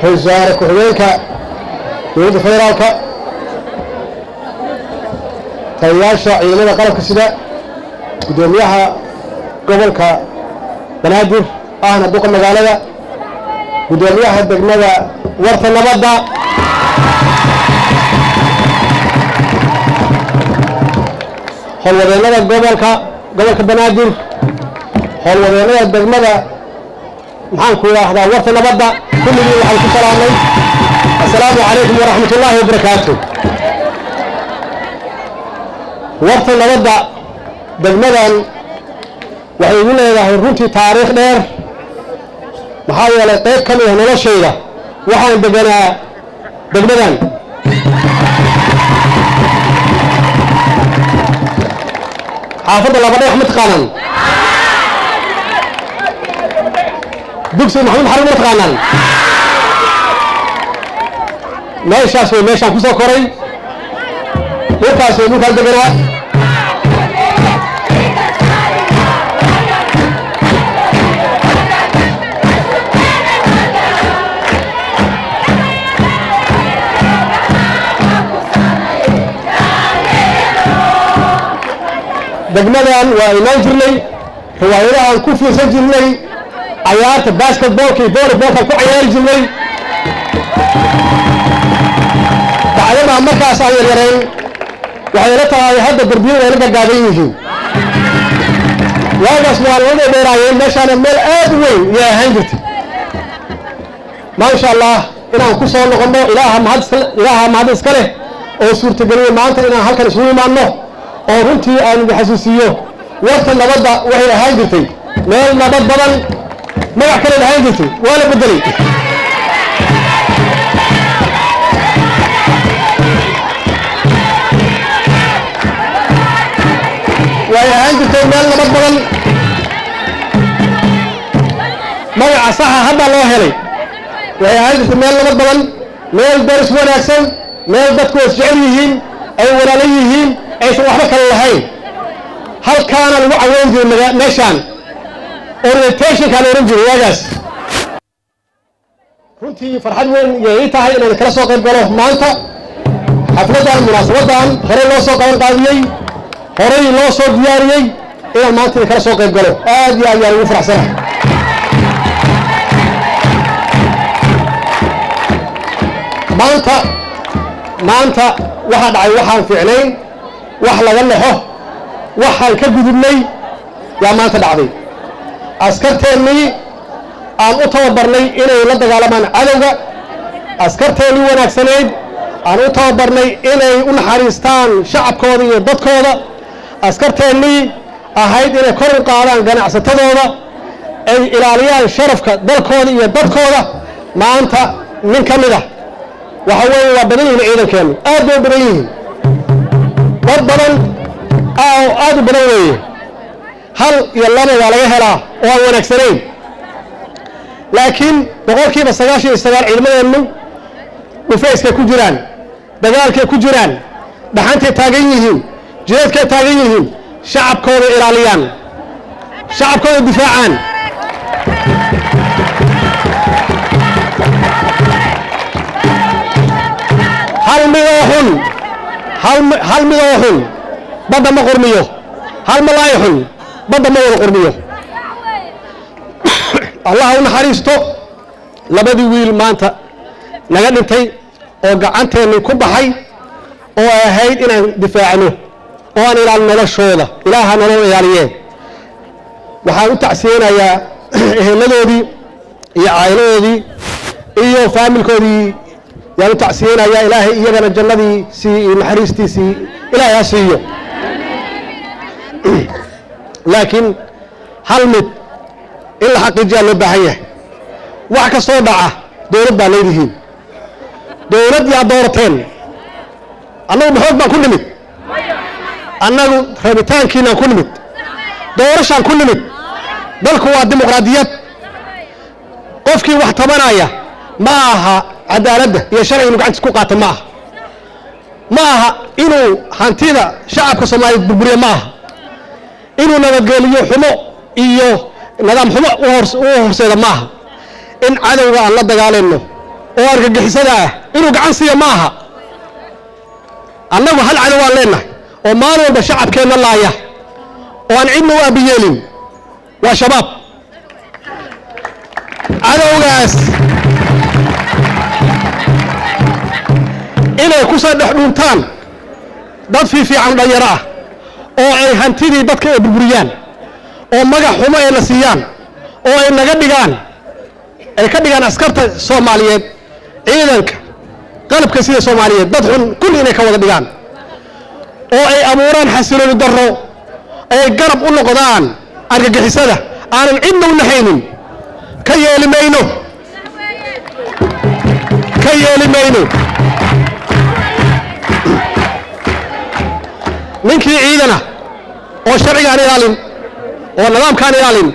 وزارة كحوينك دولة فدرالك تياشا عيلنا قلبك سدا قدوميها قبلك بنادر أهنا دوق المقالة قدوميها دقمدا ورث النبضة حلوة قبلك بنادر حلوة دقمدا محانكو هذا ورث النبضة كل اللي وحلك السلام السلام عليكم ورحمة الله وبركاته ورث النبضة دقمدا وحيقول لنا runtii taariikh dheer maxaa yeelay qayb ka mid ah noloshayda waxaan deganaa degmadan xaafadda laba dhagax ma taqaanaan dugsi maxamuud xarun ma taqaanaan meeshaas way meeshaan ku soo koray dhulkaas way dhulkaan deganaa degmadan waa inaan jirnay riwaayadahan ku fiirsan jirnay ciyaarta basketballka iyo volleyballka ku ciyaari jirnay bacdama markaas aan yaryarayn waxay la tahay hadda darbiyada ay la gagaaban yihiin waagaas waa la dheeraayeen meeshaana meel aad u weyn iyo ahaan jirtay maasha allah inaan ku soo noqono ilaaha mahad iska leh oo suurtageliyay maanta inaan halkan isugu imaanno oo runtii aan xasuusiyo warta nabadda waxay ahaan jirtay meel nabad badan magac kale ahaan jirtay waa la bedelay way ahaan jirtay meel nabad badan magaca saxa hadda loo helay way ahaan jirtay meel nabad badan meel daris wanaagsan meel dadku is jecel yihiin ay walaalo yihiin aysan waxba kale lahayn halkaana lagu caweyn jiray meeshaan orientationka la oran jiray waagaas runtii farxad weyn yay tahay inaan kala soo qayb galo maanta xafladan munaasabadan hore loo soo qaban qaadiyey horey loo soo diyaariyey inaan maanta kala soo qayb galo aad iyo aad ugu faraxsanahay maanta waxaa dhacay waxaan fiicnayn wax laga naxo waxaan ka gudubnay yaa maanta dhacday askarteennii aan u tababarnay inay la dagaalamaan cadowga askarteennii wanaagsanayd aan u tababarnay inay u naxariistaan shacabkooda iyo dadkooda askarteennii ahayd inay kor u qaadaan ganacsatadooda ay ilaaliyaan sharafka dalkooda iyo dadkooda maanta nin ka mid ah waxa weeye waa badan yihiin ciidankeennu aad bay u badan yihiin dad badan aad u badan weeye hal iyo laba waa laga helaa oo aan wanaagsanayn laakiin boqolkiiba 99 ciidamadeennu dhufayskay ku jiraan dagaalkay ku jiraan dhaxantay taagan yihiin jihaadkay taagan yihiin shacabkooda ilaaliyaan shacabkooda difaacaan hal midoo xun badda ma qurmiyo hal malaay xun badda ma wada qurmiyo allah u naxariisto labadii wiil maanta naga dhintay oo gacanteenni ku baxay oo ay ahayd inaan difaacno oo aan ilaalin noloshooda ilaaha nolol ilaaliyeen waxaan u tacsiyeynayaa eheladoodii iyo caa'iladoodii iyo faamilkoodii yaan u tacsiyeynayaa ilaahay iyagana jannadiisii iyo naxariistiisii ilaahay ha siiyo laakiin hal mid in la xaqiijiyaa loo baahan yahay wax kastoo dhaca dowlad baa leedihiin dowlad yaa doorateen annagu maxoog baan ku nimid annagu rabitaankiinaan ku nimid doorashaan ku nimid dalku waa dimuqraadiyad qofkii wax tabanaya ma aha cadaaladda iyo sharciga inuu gacantiis ku qaato ma aha inuu hantida shacabka Soomaaliyeed burburiyo ma aha inuu nabadgeliyo xumo iyo nidaam xumo u horseeda ma aha in cadawga aan la dagaalano oo argagixisada ah inuu gacan siiyo maaha annagu hal cadow aan leenahay oo maalin walba shacabkeenna laaya oo aan cidna u abiyeelin waa shabaab cadowgaas inay ku soo dhex dhuuntaan dad fiican dhalinyaro ah oo ay hantidii dadka ay burburiyaan oo magac xumo ay la siiyaan oo ay naga dhigaan ay ka dhigaan askarta Soomaaliyeed ciidanka qalabka sida Soomaaliyeed dad xun kulli inay ka wada dhigaan oo ay abuuraan xasilooni darro ay garab u noqdaan argagixisada aanan cidna u naxaynin ka yeeli mayno ninkii ciidana oo sharciga aan ilaalin oo nidaamka aan ilaalin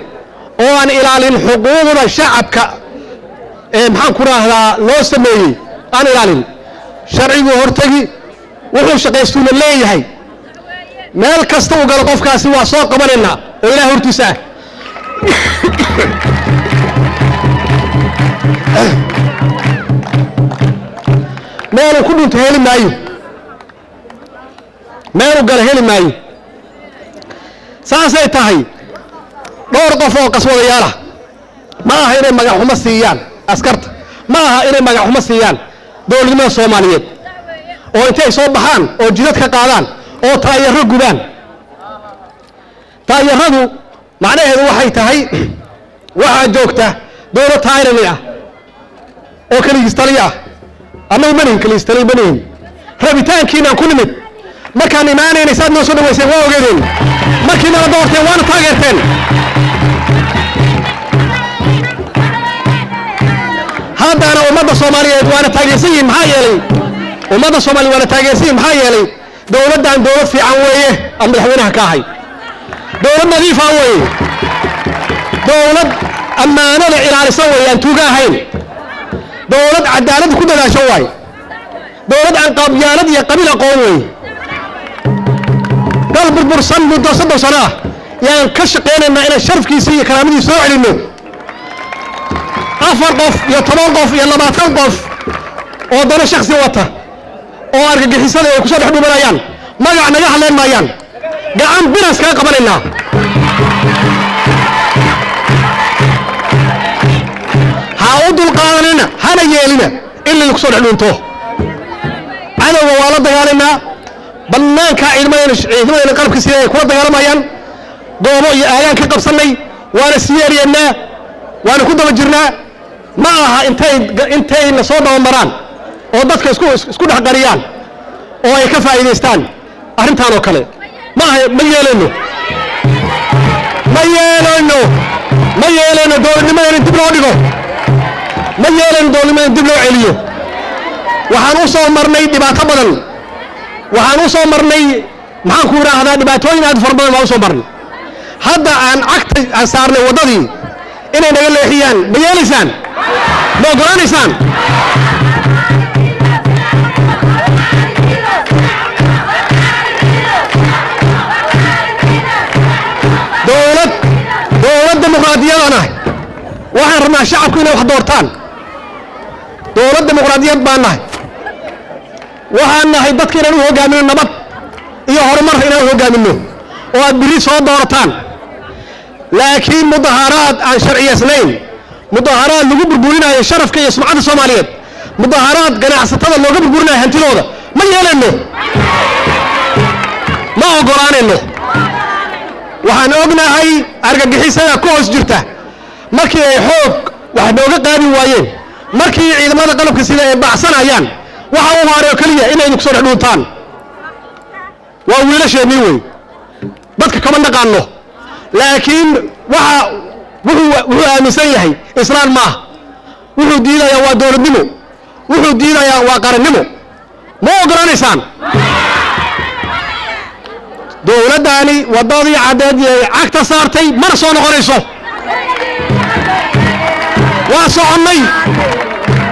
oo aan ilaalin xuquuqda shacabka maxaan ku raahdaa loo sameeyay aan ilaalin sharcigu hortagi wuxuu shaqaystuuna leeyahay meel kasta uu galo qofkaasi waa soo qabanayna oo ilaahay hortiisa meel ku dhinto heli maayo meel gal heli maayo saasay tahay dhowr qof oo qaswadayaal ah ma aha inay magac xumo siiyaan askarta ma aha inay magac xumo siiyaan dowladnimada Soomaaliyeed oo intay soo baxaan oo jidad ka qaadaan oo taayaro gubaan taayaradu macnaheedu waxay tahay waxa joogta dowlad taayirani ah oo kaliis taliya annagu manin kaliis taliya banin rabitaankiina ku nimid markaan imaanayna saad noo soo dhaweysay waa ogeedeen markii nala doorteen waana taageerteen haddana ummadda Soomaaliyeed waana taageersiin maxaa yeelay ummadda Soomaaliyeed waana taageersiin maxaa yeelay dowladdan dowlad fiican weeye ama madaxweynaha ka ahay dowlad nadiif ah weeye dowlad ammaanada ilaalisa weeye aan tuuga ahayn dowlad cadaalad ku dadaasho weeye dowlad aan qabyaalad iyo qabiil aqoon weeye dal burbursan muddo 3 sano ah yaan ka shaqeynaynaa inaan sharafkiisa iyo karaamadiisa soo celino 4 qof iyo 10 qof iyo 20 qof oo dana shakhsi wata oo argagixisada ay ku soo dhaxduubanayaan magac naga hadleen maayaan gacan biras ka qabanayna ha u dulqaadanina hana yeelina ilaa ku soo dhaxduunto cadawga waa la dagaalanaa bannaanka ciidamada qalabka sida ay kula dagaalamayaan goobo iyo aagaan ka qabsanay waana siyaariyeena waana ku daba jirnaa ma aha intay la soo dhawamaraan oo dadka isku dhaxqariyaan oo ay ka faa'iideystaan arrintan oo kale ma yeelano dowladnimada dib loo dhigo ma yeelano dowladnimada dib loo celiyo waxaan u soo marnay dhibaato badan waxaan u soo marnay maxaan ku raahdaa dhibaatooyin aad far badan waa u soo marnay hadda aan cagta aan saarnay wadadii inay naga leexiyaan ma yeelaysaan ma ogolaanaysaan dowlad dimuqraadiyadana waxaan rabnaa shacabku inay wax doortaan dowlad dimuqraadiyad baan nahay waxaan nahay dadka inaan u hogaamino nabad iyo horumar inaan u hogaamino oo aad biri soo doorataan laakiin mudaharaad aan sharciyeysnayn mudaharaad lagu burburinayo sharafka iyo sumcadda Soomaaliyeed mudaharaad ganacsatada looga burburinayo hantidooda ma yeelano ma ogolaanayno waxaan ognahay argagixisada ku hoos jirta markii ay xoog wax nooga qaadi waayeen markii ciidamada qalabka sida ay bacsanayaan waxa uu haareeyo kaliya inay ku soo dhaxdhuuntaan waa wiilasheenii way dadka kama naqaano laakiin wuxuu aaminsan yahay islaan ma wuxuu diidayaa waa dowladnimo wuxuu diidayaa waa qarannimo ma ogolaanaysaan dowladdaani wadadii cadeed ee cagta saartay mar soo noqonayso waa soconnay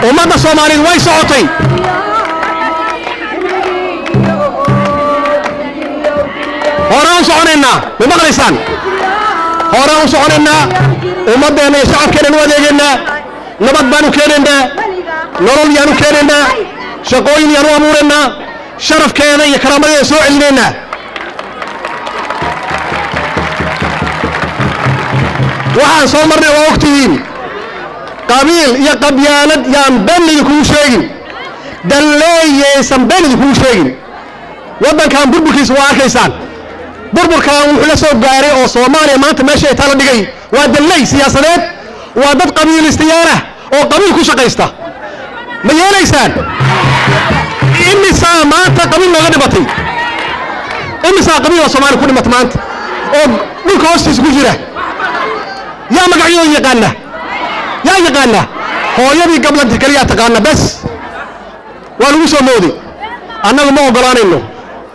ummadda Soomaaliyeed way socotay horaan soconaynaa ma maqlaysaan horaan soconaynaa ummaddeena iyo shacabkeena u adeegaynaa nabad baanu keenaynaa nolol yaanu keenaynaa shaqooyin yaanu abuuraynaa sharafkeeda iyo karaamadeeda soo celinaynaa waxaan soo marnay waa ogtihiin qabiil iyo qabyaalad yaan been idinkugu sheegin dalleeyaysan been idinkugu sheegin waddankan burburkiisa waa arkaysaan burburkan wuxuu la soo gaaray oo Soomaaliya maanta meesha ay tala dhigay waa dallay siyaasadeed waa dad qabiilistayaal ah oo qabiil ku shaqaysta ma yeelaysaan imisa maanta qabiil looga dhimatay imisa qabiil Soomaali ku dhimatay maanta oo dhulka hoostiisa ku jira yaa magacyadooda yaqaana hooyadii gablanta kaliya taqaana bas waa lagu soo mooday annagu ma ogolaanayno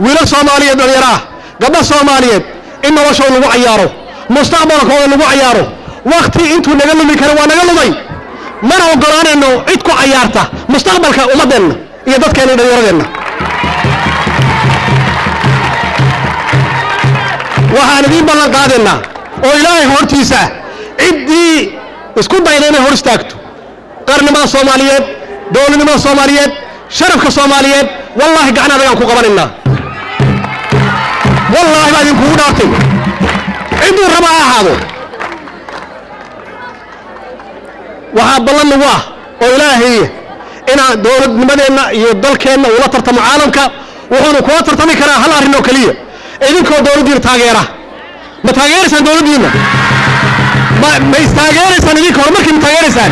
wiilal Soomaaliyeed dhalinyaro ah gabdho Soomaaliyeed in noloshooda lagu ciyaaro mustaqbalkooda lagu ciyaaro waqti intuu naga lumi karo waa naga lumay mana ogolaanayno cid ku ciyaarta mustaqbalka ummadeenna iyo dadkeena dhalinyaradeena waxaan idin ballan qaadaynaa oo Ilaahay hortiisa ciddii isku dayda inay hor istaagto qarnimada Soomaaliyeed dowladnimada Soomaaliyeed sharafka Soomaaliyeed wallahi gacan adag aan ku qabanaynaa wallahi baa idinku dhaartay ciduu raba ha ahaado waxaa ballan nagu ah oo Ilaahay inaan dowladnimadeena iyo dalkeena ula tartamo caalamka wuxuuna kula tartami karaa hal arrin oo kaliya idinkoo dowladdiina taageera ma taageeraysaan dowladdiina ma istaageeraysaan idinka horumarkii ma taageeraysaan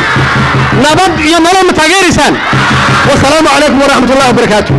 nabad iyo nolol ma taageeraysaan wasalaamu calaykum waraxmatullahi wabarakaatuh